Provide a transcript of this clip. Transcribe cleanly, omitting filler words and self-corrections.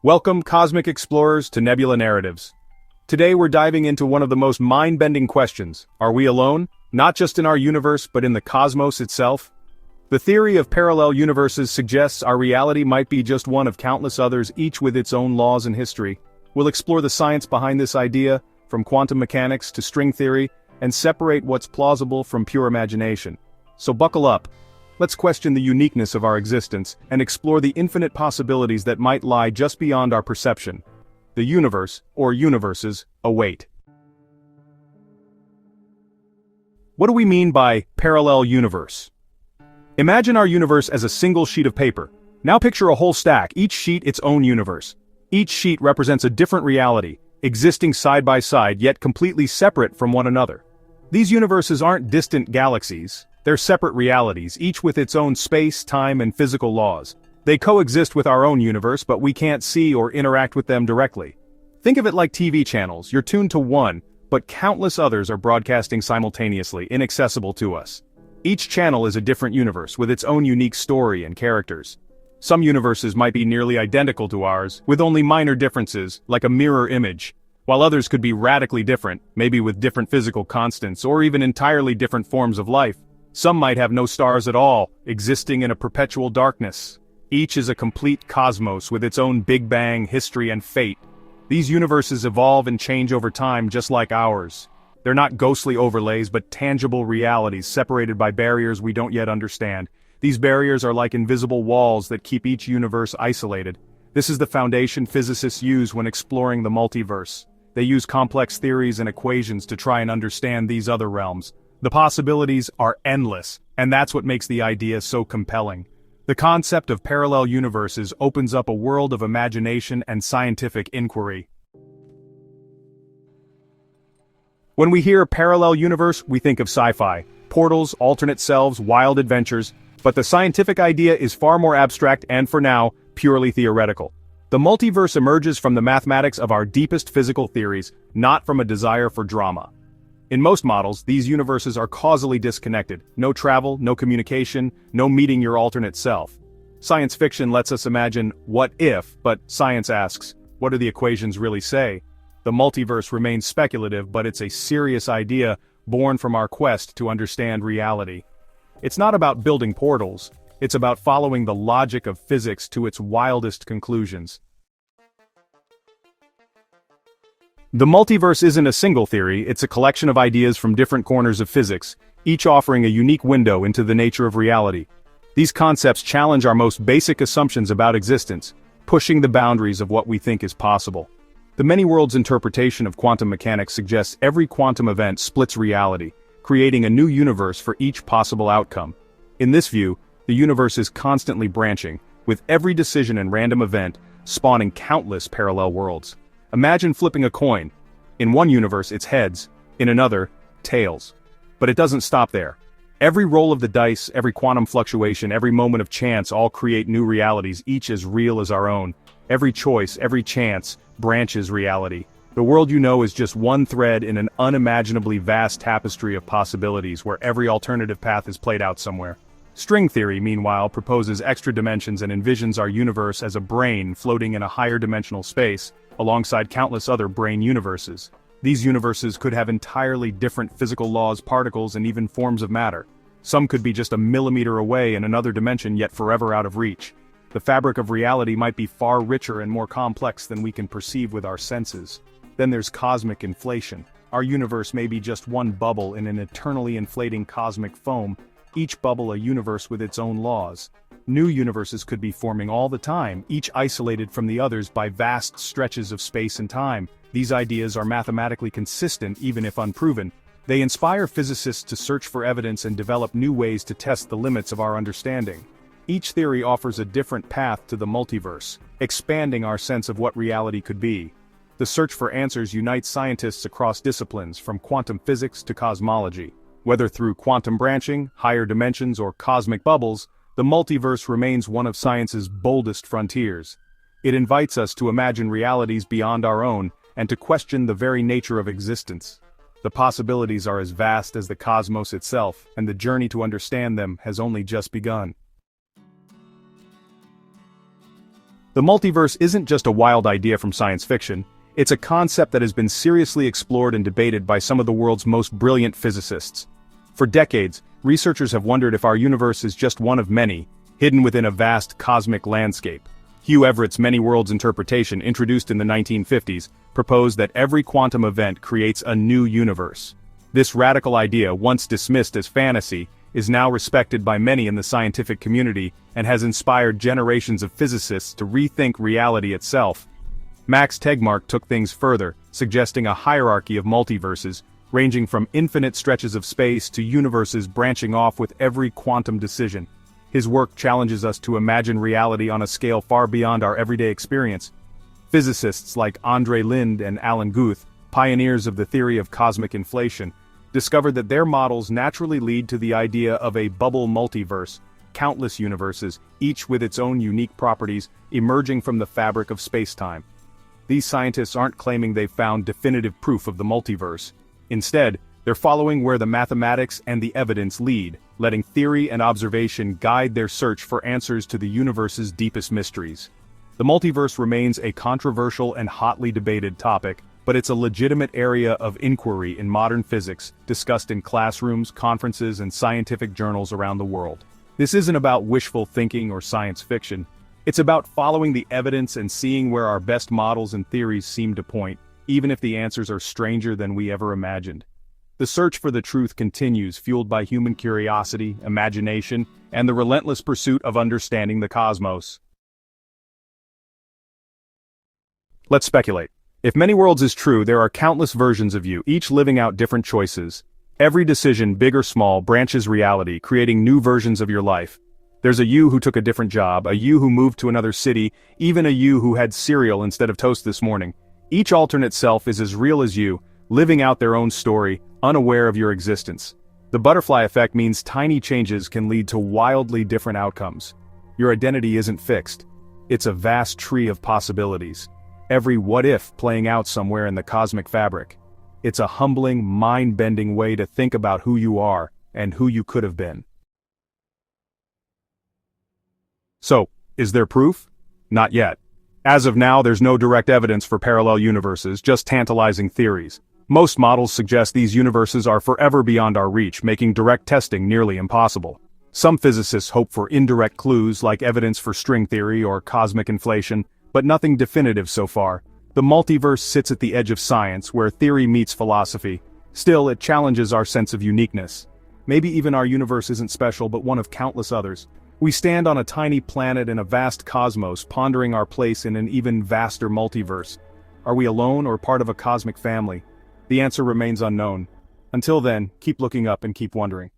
Welcome, cosmic explorers, to Nebula Narratives. Today we're diving into one of the most mind-bending questions. Are we alone? Not just in our universe, but in the cosmos itself? The theory of parallel universes suggests our reality might be just one of countless others, each with its own laws and history. We'll explore the science behind this idea, from quantum mechanics to string theory, and separate what's plausible from pure imagination. So buckle up. Let's question the uniqueness of our existence and explore the infinite possibilities that might lie just beyond our perception. The universe, or universes, await. What do we mean by parallel universe? Imagine our universe as a single sheet of paper. Now picture a whole stack, each sheet its own universe. Each sheet represents a different reality, existing side by side yet completely separate from one another. These universes aren't distant galaxies. They're separate realities, each with its own space, time, and physical laws. They coexist with our own universe, but we can't see or interact with them directly. Think of it like TV channels. You're tuned to one, but countless others are broadcasting simultaneously, inaccessible to us. Each channel is a different universe, with its own unique story and characters. Some universes might be nearly identical to ours, with only minor differences, like a mirror image, while others could be radically different, maybe with different physical constants, or even entirely different forms of life. Some might have no stars at all, existing in a perpetual darkness. Each is a complete cosmos with its own Big Bang, history, and fate. These universes evolve and change over time just like ours. They're not ghostly overlays but tangible realities separated by barriers we don't yet understand. These barriers are like invisible walls that keep each universe isolated. This is the foundation physicists use when exploring the multiverse. They use complex theories and equations to try and understand these other realms. The possibilities are endless, and that's what makes the idea so compelling. The concept of parallel universes opens up a world of imagination and scientific inquiry. When we hear parallel universe, we think of sci-fi, portals, alternate selves, wild adventures, but the scientific idea is far more abstract and, for now, purely theoretical. The multiverse emerges from the mathematics of our deepest physical theories, not from a desire for drama. In most models, these universes are causally disconnected. No travel, no communication, no meeting your alternate self. Science fiction lets us imagine what if, but science asks, what do the equations really say? The multiverse remains speculative, but it's a serious idea born from our quest to understand reality. It's not about building portals, it's about following the logic of physics to its wildest conclusions. The multiverse isn't a single theory, it's a collection of ideas from different corners of physics, each offering a unique window into the nature of reality. These concepts challenge our most basic assumptions about existence, pushing the boundaries of what we think is possible. The many-worlds interpretation of quantum mechanics suggests every quantum event splits reality, creating a new universe for each possible outcome. In this view, the universe is constantly branching, with every decision and random event spawning countless parallel worlds. Imagine flipping a coin. In one universe it's heads, in another, tails. But it doesn't stop there. Every roll of the dice, every quantum fluctuation, every moment of chance all create new realities, each as real as our own. Every choice, every chance, branches reality. The world you know is just one thread in an unimaginably vast tapestry of possibilities where every alternative path is played out somewhere. String theory, meanwhile, proposes extra dimensions and envisions our universe as a brain floating in a higher dimensional space, alongside countless other brain universes. These universes could have entirely different physical laws, particles, and even forms of matter. Some could be just a millimeter away in another dimension yet forever out of reach. The fabric of reality might be far richer and more complex than we can perceive with our senses. Then there's cosmic inflation. Our universe may be just one bubble in an eternally inflating cosmic foam, each bubble a universe with its own laws. New universes could be forming all the time, each isolated from the others by vast stretches of space and time. These ideas are mathematically consistent even if unproven. They inspire physicists to search for evidence and develop new ways to test the limits of our understanding. Each theory offers a different path to the multiverse, expanding our sense of what reality could be. The search for answers unites scientists across disciplines, from quantum physics to cosmology. Whether through quantum branching, higher dimensions, or cosmic bubbles, the multiverse remains one of science's boldest frontiers. It invites us to imagine realities beyond our own, and to question the very nature of existence. The possibilities are as vast as the cosmos itself, and the journey to understand them has only just begun. The multiverse isn't just a wild idea from science fiction, it's a concept that has been seriously explored and debated by some of the world's most brilliant physicists. For decades, researchers have wondered if our universe is just one of many, hidden within a vast cosmic landscape. Hugh Everett's many worlds interpretation, introduced in the 1950s, proposed that every quantum event creates a new universe. This radical idea, once dismissed as fantasy, is now respected by many in the scientific community and has inspired generations of physicists to rethink reality itself. Max Tegmark took things further, suggesting a hierarchy of multiverses, ranging from infinite stretches of space to universes branching off with every quantum decision. His work challenges us to imagine reality on a scale far beyond our everyday experience. Physicists like Andre Linde and Alan Guth, pioneers of the theory of cosmic inflation, discovered that their models naturally lead to the idea of a bubble multiverse, countless universes, each with its own unique properties, emerging from the fabric of space-time. These scientists aren't claiming they've found definitive proof of the multiverse. Instead, they're following where the mathematics and the evidence lead, letting theory and observation guide their search for answers to the universe's deepest mysteries. The multiverse remains a controversial and hotly debated topic, but it's a legitimate area of inquiry in modern physics, discussed in classrooms, conferences, and scientific journals around the world. This isn't about wishful thinking or science fiction. It's about following the evidence and seeing where our best models and theories seem to point, even if the answers are stranger than we ever imagined. The search for the truth continues, fueled by human curiosity, imagination, and the relentless pursuit of understanding the cosmos. Let's speculate. If many worlds is true, there are countless versions of you, each living out different choices. Every decision, big or small, branches reality, creating new versions of your life. There's a you who took a different job, a you who moved to another city, even a you who had cereal instead of toast this morning. Each alternate self is as real as you, living out their own story, unaware of your existence. The butterfly effect means tiny changes can lead to wildly different outcomes. Your identity isn't fixed. It's a vast tree of possibilities. Every what-if playing out somewhere in the cosmic fabric. It's a humbling, mind-bending way to think about who you are and who you could have been. So, is there proof? Not yet. As of now, there's no direct evidence for parallel universes, just tantalizing theories. Most models suggest these universes are forever beyond our reach, making direct testing nearly impossible. Some physicists hope for indirect clues like evidence for string theory or cosmic inflation, but nothing definitive so far. The multiverse sits at the edge of science, where theory meets philosophy. Still, it challenges our sense of uniqueness. Maybe even our universe isn't special but one of countless others. We stand on a tiny planet in a vast cosmos, pondering our place in an even vaster multiverse. Are we alone or part of a cosmic family? The answer remains unknown. Until then, keep looking up and keep wondering.